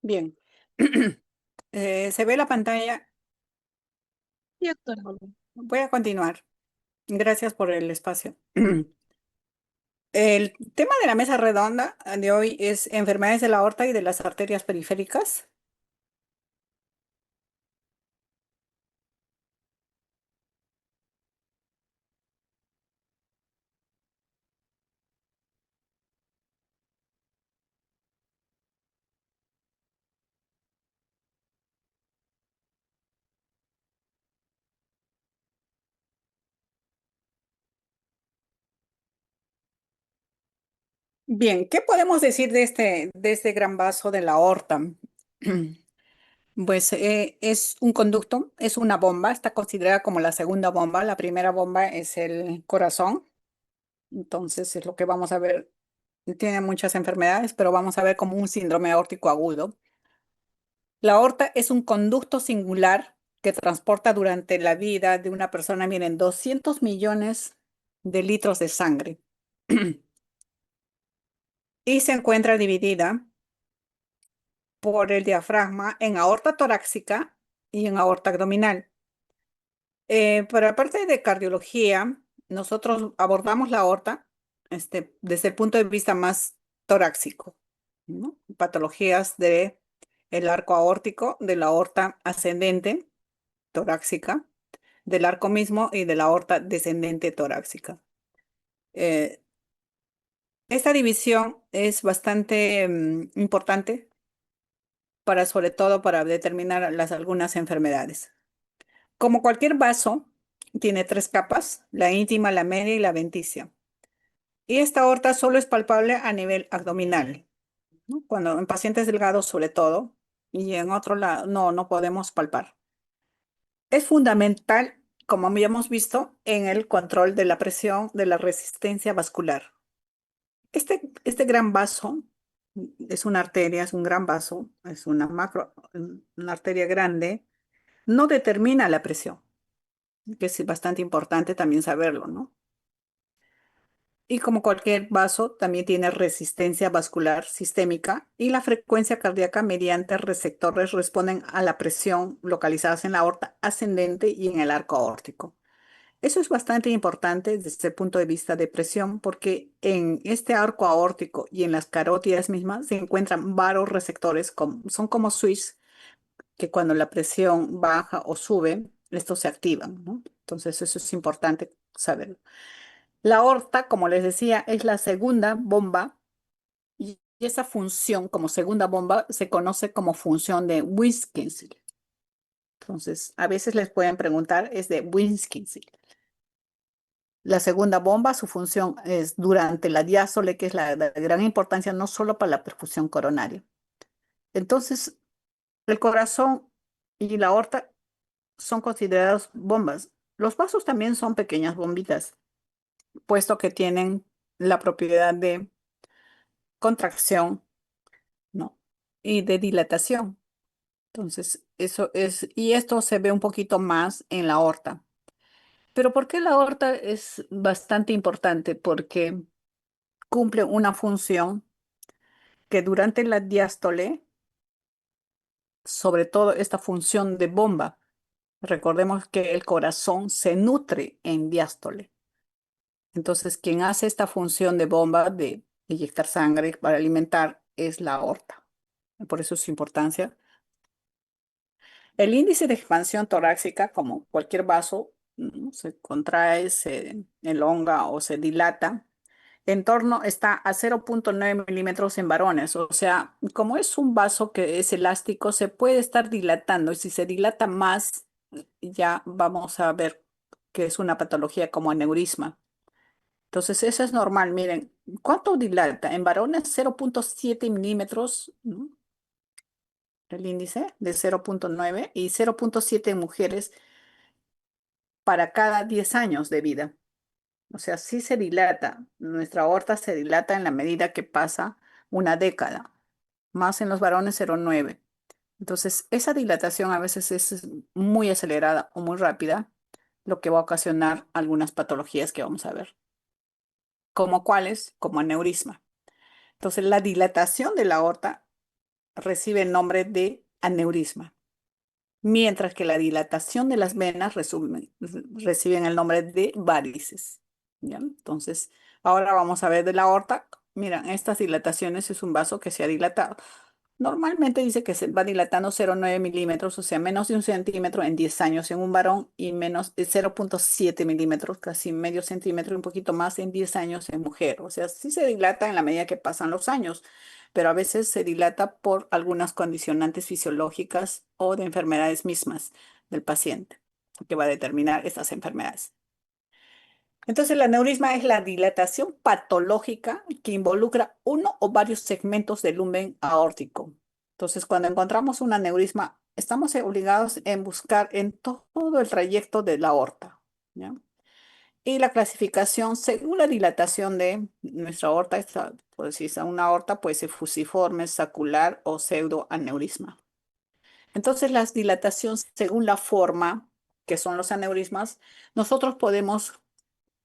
Bien. Se ve la pantalla. Sí, doctora. Voy a continuar. Gracias por el espacio. El tema de la mesa redonda de hoy es enfermedades de la aorta y de las arterias periféricas. Bien, ¿qué podemos decir de este gran vaso de la aorta? Pues es un conducto, es una bomba, está considerada como la segunda bomba. La primera bomba es el corazón, entonces es lo que vamos a ver. Tiene muchas enfermedades, pero vamos a ver como un síndrome aórtico agudo. La aorta es un conducto singular que transporta durante la vida de una persona, miren, 200 millones de litros de sangre y se encuentra dividida por el diafragma en aorta torácica y en aorta abdominal. Para la parte de cardiología, nosotros abordamos la aorta desde el punto de vista más torácico, ¿no? Patologías de el arco aórtico, de la aorta ascendente torácica, del arco mismo y de la aorta descendente torácica. Eh, esta división es bastante importante para, sobre todo, para determinar algunas enfermedades. Como cualquier vaso, tiene tres capas: la íntima, la media y la adventicia. Y esta aorta solo es palpable a nivel abdominal, ¿no? Cuando en pacientes delgados, sobre todo, y en otro lado, no podemos palpar. Es fundamental, como habíamos visto, en el control de la presión, de la resistencia vascular. Este gran vaso es una arteria, es un gran vaso, es una arteria grande, no determina la presión, que es bastante importante también saberlo, ¿no? Y como cualquier vaso, también tiene resistencia vascular sistémica y la frecuencia cardíaca mediante receptores responden a la presión localizadas en la aorta ascendente y en el arco aórtico. Eso es bastante importante desde el punto de vista de presión, porque en este arco aórtico y en las carótidas mismas se encuentran varios receptores, son como switches que cuando la presión baja o sube, estos se activan, ¿no? Entonces eso es importante saberlo. La aorta, como les decía, es la segunda bomba y esa función como segunda bomba se conoce como función de Wilkinson. Entonces, a veces les pueden preguntar, es de Wilkinson. La segunda bomba, su función es durante la diástole, que es la de gran importancia no solo para la perfusión coronaria. Entonces, el corazón y la aorta son considerados bombas. Los vasos también son pequeñas bombitas, puesto que tienen la propiedad de contracción, ¿no? Y de dilatación. Entonces, eso es, y esto se ve un poquito más en la aorta. Pero ¿por qué la aorta es bastante importante? Porque cumple una función que durante la diástole, sobre todo esta función de bomba, recordemos que el corazón se nutre en diástole. Entonces, quien hace esta función de bomba, de inyectar sangre para alimentar, es la aorta. Por eso su importancia. El índice de expansión torácica, como cualquier vaso, se contrae, se elonga o se dilata. En torno está a 0,9 milímetros en varones. O sea, como es un vaso que es elástico, se puede estar dilatando. Y si se dilata más, ya vamos a ver que es una patología como aneurisma. Entonces, eso es normal. Miren, ¿cuánto dilata? En varones 0,7 milímetros, ¿no? El índice de 0,9 y 0,7 en mujeres para cada 10 años de vida. O sea, sí se dilata. Nuestra aorta se dilata en la medida que pasa una década, más en los varones 0,9. Entonces, esa dilatación a veces es muy acelerada o muy rápida, lo que va a ocasionar algunas patologías que vamos a ver, como cuáles, como aneurisma. Entonces, la dilatación de la aorta recibe el nombre de aneurisma, mientras que la dilatación de las venas reciben el nombre de varices. ¿Ya? Entonces, ahora vamos a ver de la aorta. Mira, estas dilataciones es un vaso que se ha dilatado. Normalmente dice que se va dilatando 0,9 milímetros, o sea, menos de un centímetro en 10 años en un varón y menos de 0,7 milímetros, casi medio centímetro, un poquito más en 10 años en mujer. O sea, sí se dilata en la medida que pasan los años, pero a veces se dilata por algunas condicionantes fisiológicas o de enfermedades mismas del paciente, que va a determinar estas enfermedades. Entonces, el aneurisma es la dilatación patológica que involucra uno o varios segmentos del lumen aórtico. Entonces, cuando encontramos un aneurisma, estamos obligados en buscar en todo el trayecto de la aorta, ¿ya? Y la clasificación, según la dilatación de nuestra aorta, pues si es una aorta, puede ser fusiforme, sacular o pseudoaneurisma. Entonces, las dilataciones, según la forma, que son los aneurismas, nosotros podemos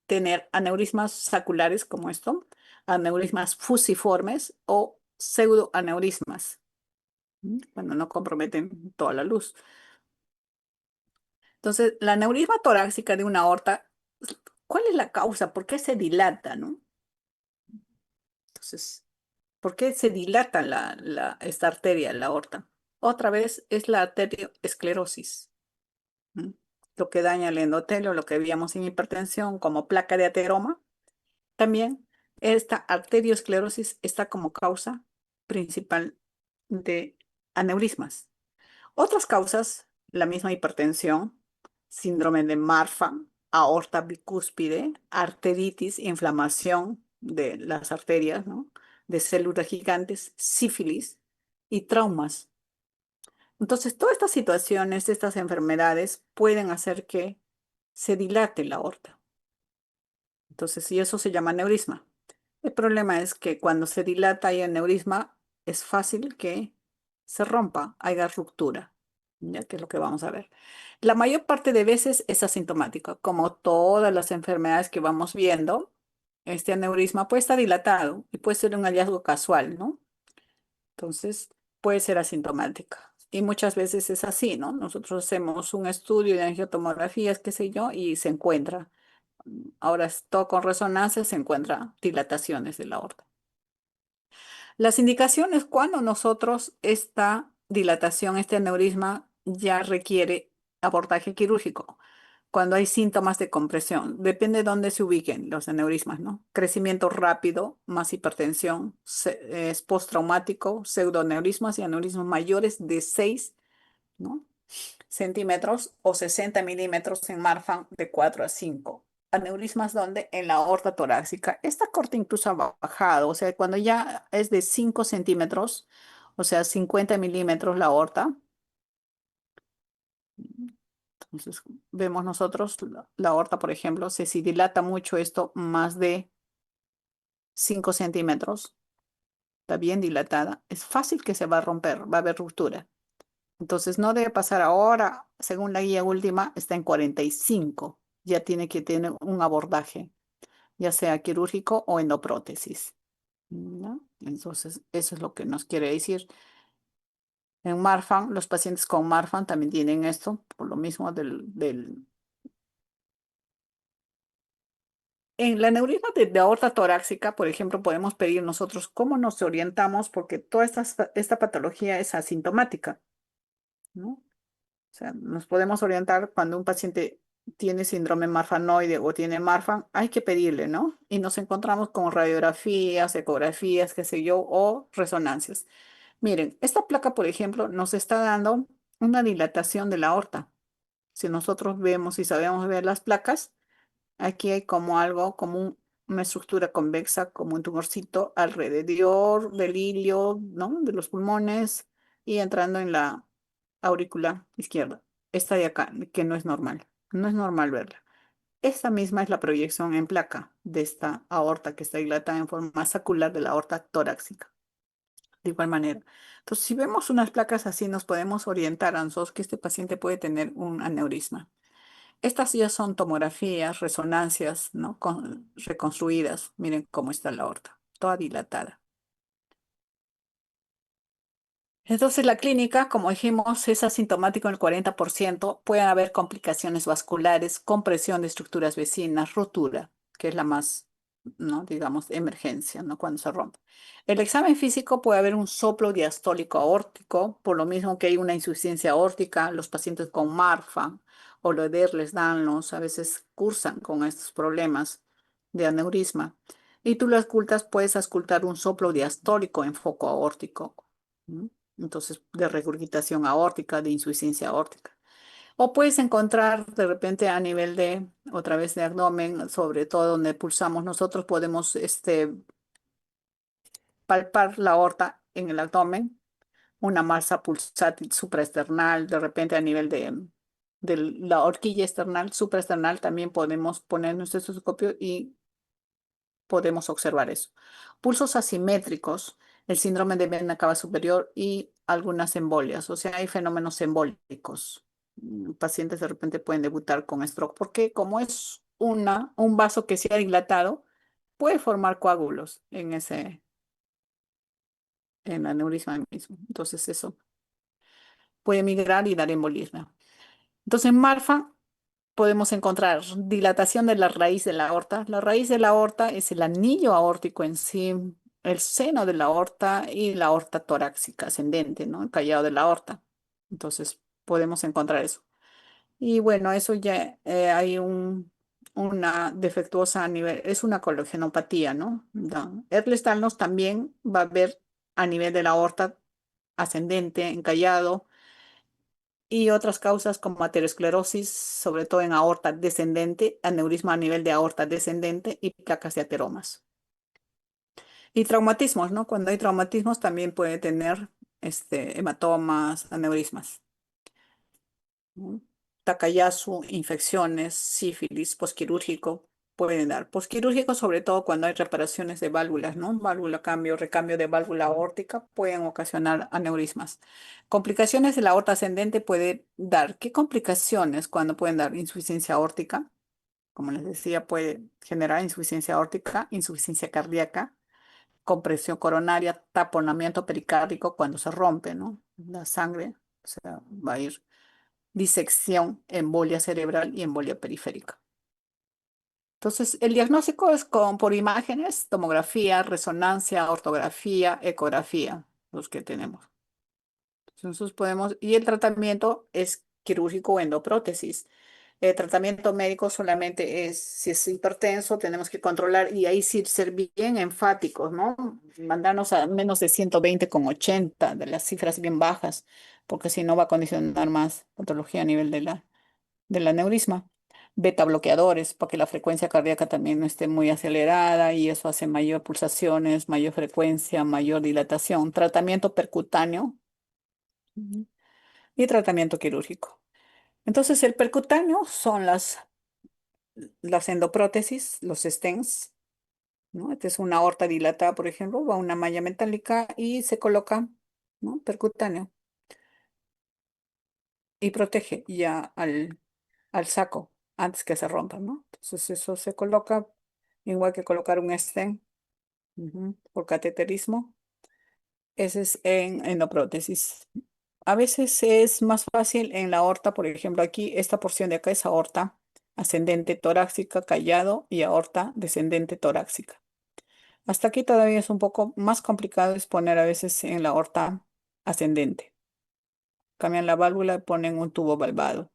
tener aneurismas saculares como esto, aneurismas fusiformes o pseudoaneurismas. Bueno, no comprometen toda la luz. Entonces, la aneurisma torácica de una aorta, ¿cuál es la causa? ¿Por qué se dilata, no? Entonces, ¿por qué se dilata esta arteria, la aorta? Otra vez es la arteriosclerosis, ¿m? Lo que daña el endotelio, lo que veíamos en hipertensión como placa de ateroma. También esta arteriosclerosis está como causa principal de aneurismas. Otras causas, la misma hipertensión, síndrome de Marfan, aorta bicúspide, arteritis, inflamación de las arterias, ¿no? De células gigantes, sífilis y traumas. Entonces, todas estas situaciones, estas enfermedades pueden hacer que se dilate la aorta. Entonces, y eso se llama aneurisma. El problema es que cuando se dilata y aneurisma, es fácil que se rompa, haya ruptura, ya que es lo que vamos a ver. La mayor parte de veces es asintomático, como todas las enfermedades que vamos viendo, este aneurisma puede estar dilatado y puede ser un hallazgo casual, ¿no? Entonces, puede ser asintomática. Y muchas veces es así, ¿no? Nosotros hacemos un estudio de angiotomografías, qué sé yo, y se encuentra. Ahora, todo con resonancia se encuentra dilataciones de la aorta. Las indicaciones cuando nosotros esta dilatación, este aneurisma ya requiere abordaje quirúrgico, cuando hay síntomas de compresión, depende de dónde se ubiquen los aneurismas, ¿no? Crecimiento rápido, más hipertensión, es postraumático, pseudoaneurismas y aneurismas mayores de 6, ¿no? centímetros o 60 milímetros en Marfan de 4 a 5. Aneurismas donde en la aorta torácica. Esta corte incluso ha bajado, o sea, cuando ya es de 5 centímetros, o sea, 50 milímetros la aorta. Entonces, vemos nosotros la aorta, por ejemplo, si dilata mucho esto, más de 5 centímetros, está bien dilatada, es fácil que se va a romper, va a haber ruptura. Entonces no debe pasar ahora, según la guía última, está en 45. Ya tiene que tener un abordaje, ya sea quirúrgico o endoprótesis, ¿no? Entonces, eso es lo que nos quiere decir. En Marfan, los pacientes con Marfan también tienen esto, por lo mismo En la neurisma de aorta torácica, por ejemplo, podemos pedir nosotros cómo nos orientamos, porque toda esta patología es asintomática, ¿no? O sea, nos podemos orientar cuando un paciente tiene síndrome marfanoide o tiene Marfan, hay que pedirle, ¿no? Y nos encontramos con radiografías, ecografías, qué sé yo, o resonancias. Miren, esta placa, por ejemplo, nos está dando una dilatación de la aorta. Si nosotros vemos y sabemos ver las placas, aquí hay como algo, como una estructura convexa, como un tumorcito alrededor del hilio, ¿no? De los pulmones y entrando en la auricular izquierda. Esta de acá, que no es normal. No es normal verla. Esta misma es la proyección en placa de esta aorta que está dilatada en forma sacular de la aorta torácica. De igual manera. Entonces, si vemos unas placas así, nos podemos orientar a nosotros que este paciente puede tener un aneurisma. Estas ya son tomografías, resonancias, ¿no? Reconstruidas. Miren cómo está la aorta, toda dilatada. Entonces, la clínica, como dijimos, es asintomático en el 40%. Pueden haber complicaciones vasculares, compresión de estructuras vecinas, rotura, que es la más, ¿no? Digamos, emergencia, ¿no? Cuando se rompe. El examen físico puede haber un soplo diastólico aórtico, por lo mismo que hay una insuficiencia aórtica. Los pacientes con Marfan o Ehlers-Danlos a veces cursan con estos problemas de aneurisma. Y tú lo auscultas, puedes auscultar un soplo diastólico en foco aórtico. ¿No? Entonces, de regurgitación aórtica, de insuficiencia aórtica. O puedes encontrar de repente a nivel de, otra vez de abdomen, sobre todo donde pulsamos, nosotros podemos palpar la aorta en el abdomen, una masa pulsátil supraesternal, de repente a nivel de la horquilla esternal, supraesternal, también podemos poner nuestro estetoscopio y podemos observar eso. Pulsos asimétricos, el síndrome de vena cava superior y algunas embolias, o sea, hay fenómenos embólicos. Pacientes de repente pueden debutar con stroke porque como es un vaso que se ha dilatado, puede formar coágulos en el aneurisma mismo. Entonces eso puede migrar y dar embolismo. Entonces, en Marfa podemos encontrar dilatación de la raíz de la aorta. La raíz de la aorta es el anillo aórtico en sí, el seno de la aorta y la aorta torácica ascendente, ¿no? El callado de la aorta. Entonces, podemos encontrar eso. Y bueno, eso ya hay una defectuosa a nivel, es una collagenopatía, ¿no? Ehlers-Danlos también va a haber a nivel de la aorta ascendente, encallado y otras causas como aterosclerosis, sobre todo en aorta descendente, aneurisma a nivel de aorta descendente y placas de ateromas. Y traumatismos, ¿no? Cuando hay traumatismos también puede tener hematomas, aneurismas, ¿no? Takayasu, infecciones, sífilis, posquirúrgico pueden dar. Posquirúrgico sobre todo cuando hay reparaciones de válvulas, ¿no? Válvula cambio, recambio de válvula aórtica pueden ocasionar aneurismas. Complicaciones de la aorta ascendente puede dar. ¿Qué complicaciones cuando pueden dar? Insuficiencia aórtica, como les decía, puede generar insuficiencia aórtica, insuficiencia cardíaca, compresión coronaria, taponamiento pericárdico cuando se rompe, ¿no? La sangre, o sea, va a ir disección, embolia cerebral y embolia periférica. Entonces, el diagnóstico es por imágenes, tomografía, resonancia, ortografía, ecografía, los que tenemos. Entonces podemos, y el tratamiento es quirúrgico o endoprótesis. El tratamiento médico solamente es, si es hipertenso, tenemos que controlar y ahí sí ser bien enfáticos, ¿no? Mandarnos a menos de 120/80, de las cifras bien bajas, porque si no va a condicionar más patología a nivel del aneurisma. Beta bloqueadores, para que la frecuencia cardíaca también no esté muy acelerada y eso hace mayor pulsaciones, mayor frecuencia, mayor dilatación. Tratamiento percutáneo. Ujú. Y tratamiento quirúrgico. Entonces, el percutáneo son las endoprótesis, los stents, ¿no? Esta es una aorta dilatada, por ejemplo, va una malla metálica y se coloca, ¿no? Percutáneo y protege ya al saco antes que se rompa, ¿no? Entonces, eso se coloca igual que colocar un stent, por cateterismo. Ese es en endoprótesis. A veces es más fácil en la aorta, por ejemplo, aquí esta porción de acá es aorta ascendente torácica, callado y aorta descendente torácica. Hasta aquí todavía es un poco más complicado exponer a veces en la aorta ascendente. Cambian la válvula y ponen un tubo valvado.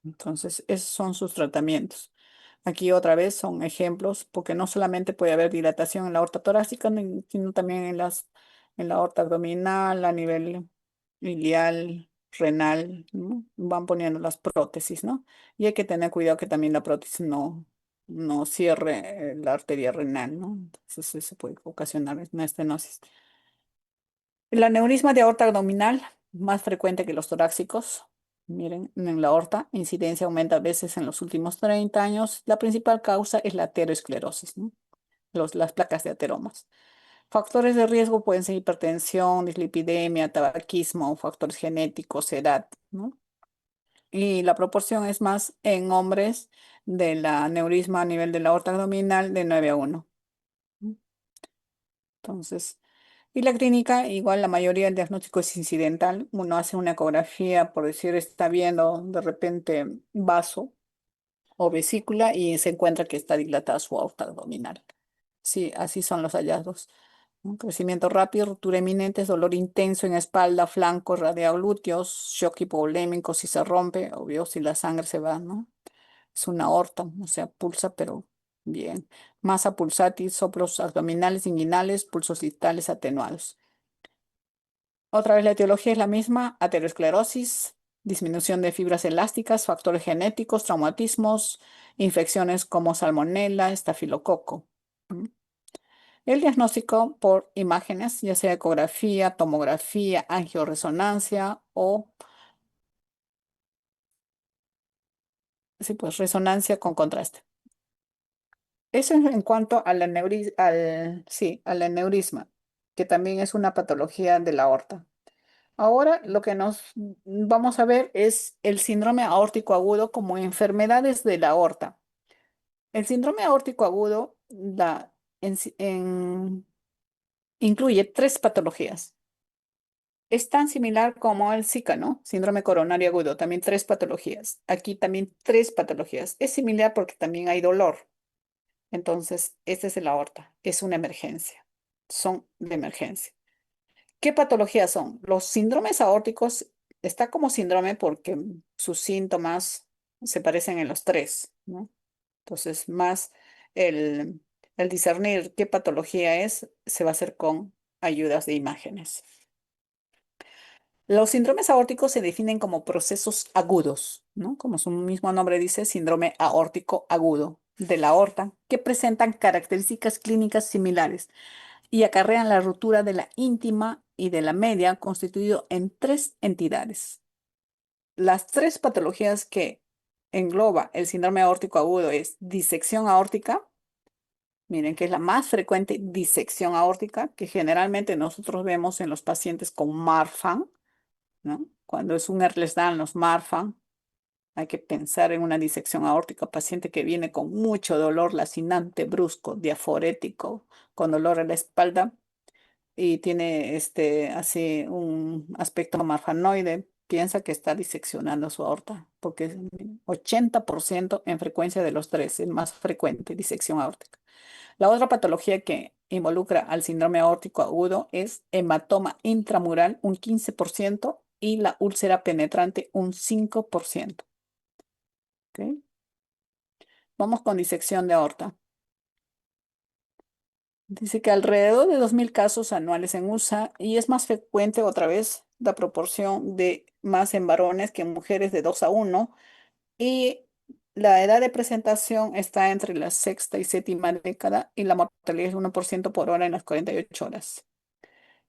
Entonces, esos son sus tratamientos. Aquí otra vez son ejemplos, porque no solamente puede haber dilatación en la aorta torácica, sino también en la aorta abdominal, a nivel ilial, renal, ¿no? Van poniendo las prótesis, ¿no? Y hay que tener cuidado que también la prótesis no cierre la arteria renal, ¿no? Entonces eso puede ocasionar una estenosis. El aneurisma de aorta abdominal, más frecuente que los torácicos. Miren, en la aorta, incidencia aumenta a veces en los últimos 30 años. La principal causa es la aterosclerosis, ¿no? Las placas de ateromas. Factores de riesgo pueden ser hipertensión, dislipidemia, tabaquismo, factores genéticos, edad, ¿no? Y la proporción es más en hombres de la aneurisma a nivel de la aorta abdominal de 9 a 1. Entonces, Y la clínica, igual la mayoría del diagnóstico es incidental. Uno hace una ecografía, por decir, está viendo de repente vaso o vesícula y se encuentra que está dilatada su aorta abdominal. Sí, así son los hallazgos. Un crecimiento rápido, ruptura inminente, dolor intenso en espalda, flancos, radial glúteos, shock hipovolémico si se rompe, obvio, si la sangre se va, ¿no? Es una aorta, o sea, pulsa, pero bien. Masa pulsátil, soplos abdominales, inguinales, pulsos distales atenuados. Otra vez la etiología es la misma, aterosclerosis, disminución de fibras elásticas, factores genéticos, traumatismos, infecciones como salmonella, estafilococo. ¿Mm? El diagnóstico por imágenes, ya sea ecografía, tomografía, angioresonancia o, sí, pues, resonancia con contraste. Eso es en cuanto al, sí, al aneurisma, que también es una patología de la aorta. Ahora lo que nos vamos a ver es el síndrome aórtico agudo como enfermedades de la aorta. El síndrome aórtico agudo incluye tres patologías. Es tan similar como el Zika, ¿no? Síndrome coronario agudo, también tres patologías. Aquí también tres patologías. Es similar porque también hay dolor. Entonces, este es el aorta, es una emergencia. Son de emergencia. ¿Qué patologías son? Los síndromes aórticos está como síndrome porque sus síntomas se parecen en los tres, ¿no? Entonces, más el, el discernir qué patología es, se va a hacer con ayudas de imágenes. Los síndromes aórticos se definen como procesos agudos, ¿no? Como su mismo nombre dice, síndrome aórtico agudo de la aorta, que presentan características clínicas similares y acarrean la ruptura de la íntima y de la media, constituido en tres entidades. Las tres patologías que engloba el síndrome aórtico agudo es disección aórtica, miren que es la más frecuente disección aórtica que generalmente nosotros vemos en los pacientes con Marfan, ¿no? Cuando es un Ehlers-Danlos Marfan, hay que pensar en una disección aórtica, paciente que viene con mucho dolor lacinante, brusco, diaforético, con dolor en la espalda y tiene así un aspecto marfanoide, piensa que está diseccionando su aorta, porque es 80% en frecuencia de los tres, es más frecuente disección aórtica. La otra patología que involucra al síndrome aórtico agudo es hematoma intramural, un 15%, y la úlcera penetrante, un 5%. ¿Ok? Vamos con disección de aorta. Dice que alrededor de 2.000 casos anuales en USA y es más frecuente otra vez la proporción de más en varones que en mujeres de 2 a 1 y la edad de presentación está entre la sexta y séptima década y la mortalidad es 1% por hora en las 48 horas.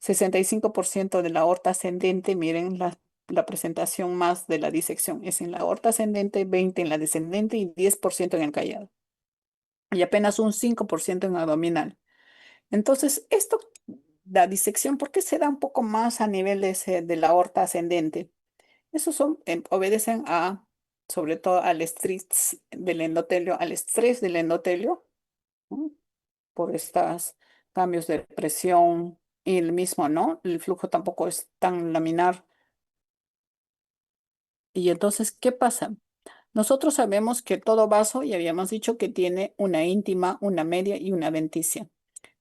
65% de la aorta ascendente, miren la presentación más de la disección, es en la aorta ascendente, 20 en la descendente y 10% en el callado y apenas un 5% en abdominal. Entonces, la disección, ¿por qué se da un poco más a nivel de la aorta ascendente? Esos obedecen sobre todo al estrés del endotelio, ¿no? Por estos cambios de presión y el mismo, ¿no? El flujo tampoco es tan laminar. Y entonces, ¿qué pasa? Nosotros sabemos que todo vaso, y habíamos dicho que tiene una íntima, una media y una venticia.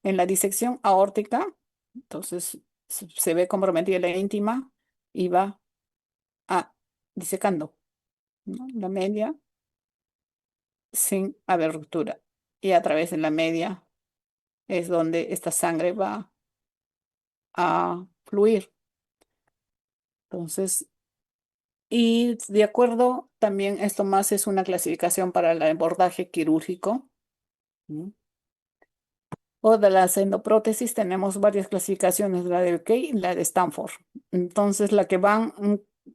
En la disección aórtica, entonces se ve comprometida la íntima y va disecando, ¿no? La media sin haber ruptura. Y a través de la media es donde esta sangre va a fluir. Entonces, y de acuerdo, también esto más es una clasificación para el abordaje quirúrgico, ¿no? O de las endoprótesis tenemos varias clasificaciones, la de UK y la de Stanford. Entonces, la que van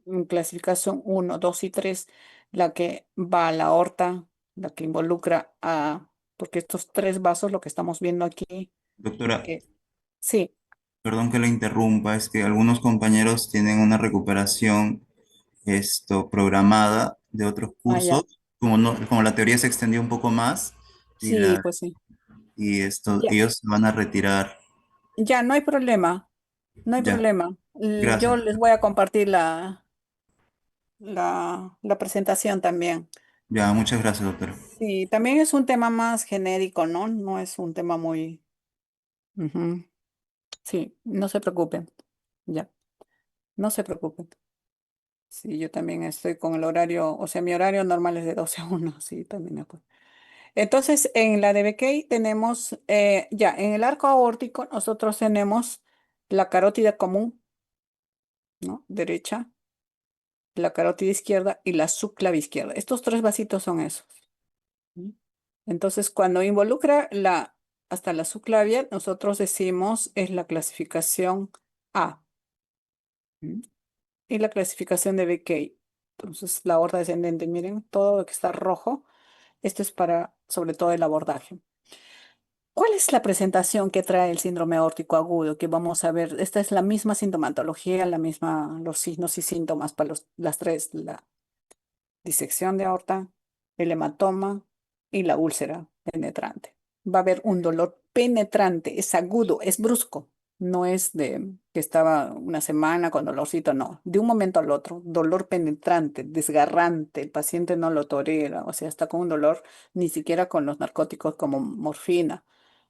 en clasificación uno 2 y 3, la que va a la aorta, la que involucra porque estos tres vasos, lo que estamos viendo aquí, Doctora, eh, sí, perdón que la interrumpa, es que algunos compañeros tienen una recuperación programada de otros ya, cursos, como la teoría se extendió un poco más y, sí, pues sí, ellos se van a retirar. ya no hay problema. No hay Ya, problema. Yo gracias. les voy a compartir la presentación también. Ya, muchas gracias, doctora. Sí, también es un tema más genérico, ¿no? No es un tema muy... Ujú. Sí, no se preocupen. Ya, no se preocupen. Sí, yo también estoy con el horario, o sea, mi horario normal es de 12 a 1, sí, también me acuerdo. Entonces, en la de Beckey tenemos, ya, en el arco aórtico nosotros tenemos la carótida común, ¿no? Derecha, la carótida izquierda y la subclavia izquierda. Estos tres vasitos son esos. ¿Mm? Entonces, cuando involucra hasta la subclavia, nosotros decimos es la clasificación A. ¿Mm? Y la clasificación de Beckey. Entonces, la aorta descendente, miren, todo lo que está rojo, esto es para, sobre todo, el abordaje. ¿Cuál es la presentación que trae el síndrome aórtico agudo que vamos a ver? Esta es la misma sintomatología, la misma, los signos y síntomas para las tres, la disección de aorta, el hematoma y la úlcera penetrante. Va a haber un dolor penetrante, es agudo, es brusco, no es de que estaba una semana con dolorcito, no, de un momento al otro, dolor penetrante, desgarrante, el paciente no lo tolera, o sea, está con un dolor ni siquiera con los narcóticos como morfina,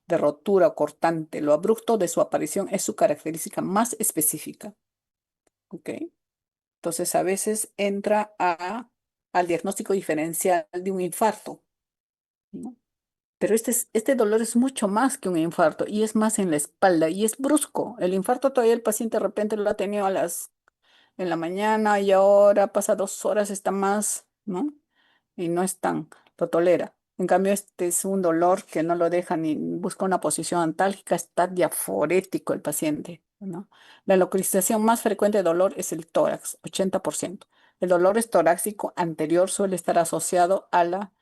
de rotura o cortante. Lo abrupto de su aparición es su característica más específica, ¿ok? Entonces, a veces entra al diagnóstico diferencial de un infarto, ¿no? Pero este dolor es mucho más que un infarto y es más en la espalda y es brusco. El infarto todavía el paciente de repente lo ha tenido en la mañana y ahora pasa 2 horas, está más, ¿no? Y no es tan, lo tolera. En cambio, este es un dolor que no lo deja ni busca una posición antálgica, está diaforético el paciente, ¿no? La localización más frecuente de dolor es el tórax, 80%. El dolor es torácico anterior suele estar asociado a la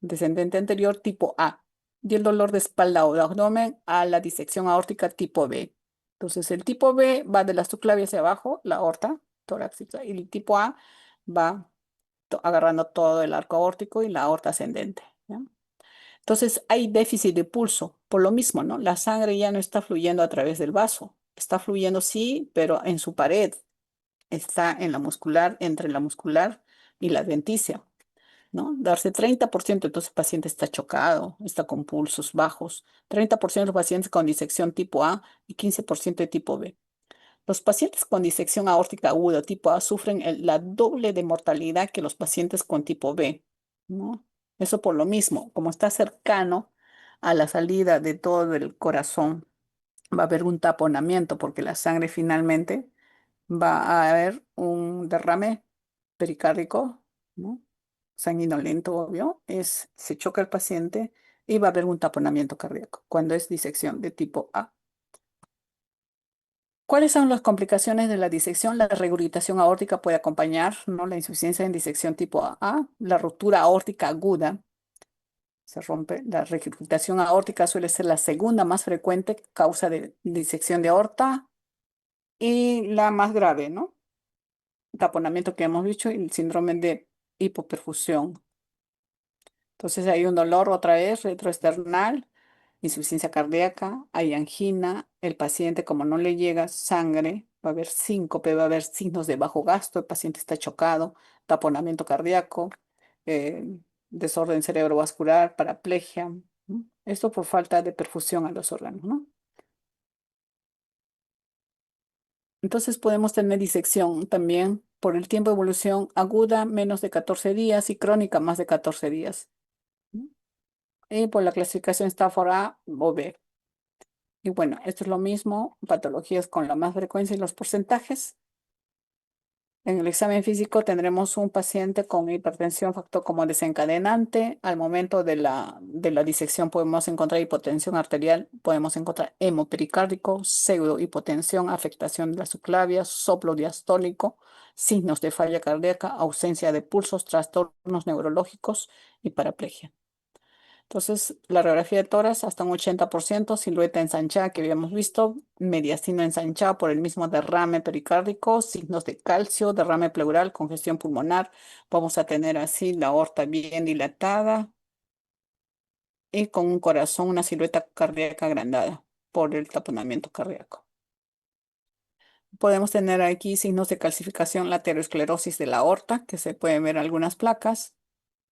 descendente anterior tipo A y el dolor de espalda o de abdomen a la disección aórtica tipo B. Entonces, el tipo B va de la subclavia hacia abajo, la aorta torácica, y el tipo A va agarrando todo el arco aórtico y la aorta ascendente, ¿ya? Entonces hay déficit de pulso, por lo mismo, ¿no? La sangre ya no está fluyendo a través del vaso, está fluyendo sí, pero en su pared, está en la muscular, entre la muscular y la adventicia, ¿no? Darse 30%, entonces el paciente está chocado, está con pulsos bajos, 30% de los pacientes con disección tipo A y 15% de tipo B. Los pacientes con disección aórtica aguda tipo A sufren la doble de mortalidad que los pacientes con tipo B, ¿no? Eso por lo mismo, como está cercano a la salida de todo el corazón, va a haber un taponamiento porque la sangre finalmente va a haber un derrame pericárdico, ¿no? Sanguinolento, obvio, se choca el paciente y va a haber un taponamiento cardíaco cuando es disección de tipo A. ¿Cuáles son las complicaciones de la disección? La regurgitación aórtica puede acompañar, ¿no? La insuficiencia en disección tipo A, la ruptura aórtica aguda, se rompe. La regurgitación aórtica suele ser la segunda más frecuente causa de disección de aorta y la más grave, ¿no? Taponamiento que hemos dicho y el síndrome de hipoperfusión. Entonces hay un dolor otra vez retroesternal, insuficiencia cardíaca, hay angina, el paciente como no le llega sangre, va a haber síncope, va a haber signos de bajo gasto, el paciente está chocado, taponamiento cardíaco, eh, desorden cerebrovascular, paraplegia, ¿no? Esto por falta de perfusión a los órganos, ¿no? Entonces podemos tener disección también por el tiempo de evolución aguda, menos de 14 días y crónica, más de 14 días, ¿no? Y por la clasificación Stafford A o B. Y bueno, esto es lo mismo, patologías con la más frecuencia y los porcentajes. En el examen físico tendremos un paciente con hipertensión, factor como desencadenante. Al momento de la disección podemos encontrar hipotensión arterial, podemos encontrar hemopericárdico, pseudohipotensión, afectación de la subclavia, soplo diastólico, signos de falla cardíaca, ausencia de pulsos, trastornos neurológicos y paraplegia. Entonces, la radiografía de tórax hasta un 80%, silueta ensanchada que habíamos visto, mediastino ensanchado por el mismo derrame pericárdico, signos de calcio, derrame pleural, congestión pulmonar. Vamos a tener así la aorta bien dilatada y con un corazón, una silueta cardíaca agrandada por el taponamiento cardíaco. Podemos tener aquí signos de calcificación lateroesclerosis de la aorta, que se pueden ver algunas placas.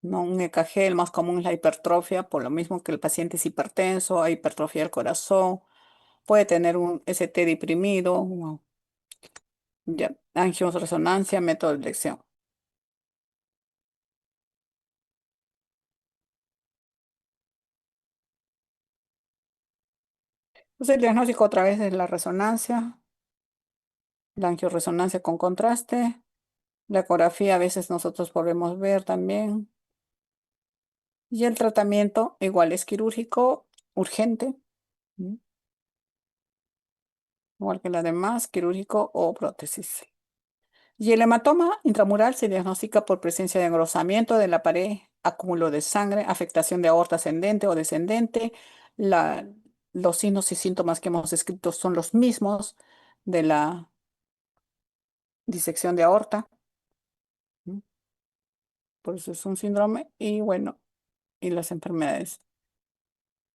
¿No? Un EKG, el más común es la hipertrofia, por lo mismo que el paciente es hipertenso, hay hipertrofia del corazón, puede tener un ST deprimido, ya, angioresonancia, método de elección. Entonces, el diagnóstico otra vez es la angioresonancia con contraste, la ecografía a veces nosotros podemos ver también, y el tratamiento igual es quirúrgico, urgente, ¿m? Igual que la demás, quirúrgico o prótesis. Y el hematoma intramural se diagnostica por presencia de engrosamiento de la pared, acúmulo de sangre, afectación de aorta ascendente o descendente. La- los signos y síntomas que hemos descrito son los mismos de la disección de aorta. ¿M? Por eso es un síndrome y bueno, y las enfermedades.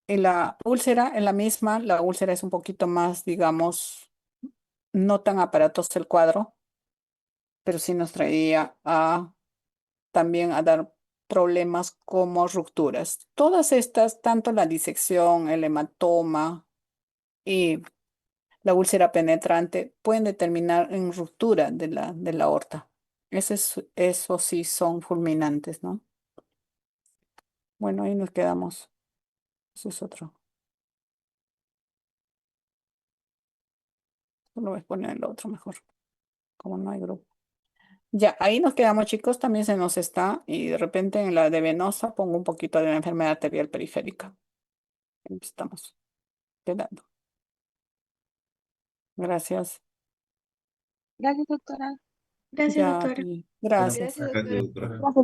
Y la úlcera es la misma, la úlcera es un poquito más, digamos, no tan aparatoso el cuadro, pero sí nos traía también a dar problemas como rupturas. Todas estas, tanto la disección, el hematoma y la úlcera penetrante, pueden determinar en ruptura de la aorta. Eso sí son fulminantes, ¿no? Bueno, ahí nos quedamos. Eso es otro. Lo voy a poner el otro mejor, como no hay grupo. Ya, ahí nos quedamos, chicos. También se nos está, y de repente en la de venosa pongo un poquito de la enfermedad arterial periférica. Ahí estamos quedando. Gracias. Gracias, doctora. Gracias, Ya, doctora. Pi. Bueno, Gracias. Gracias, acá doctora. doctora. Gracias.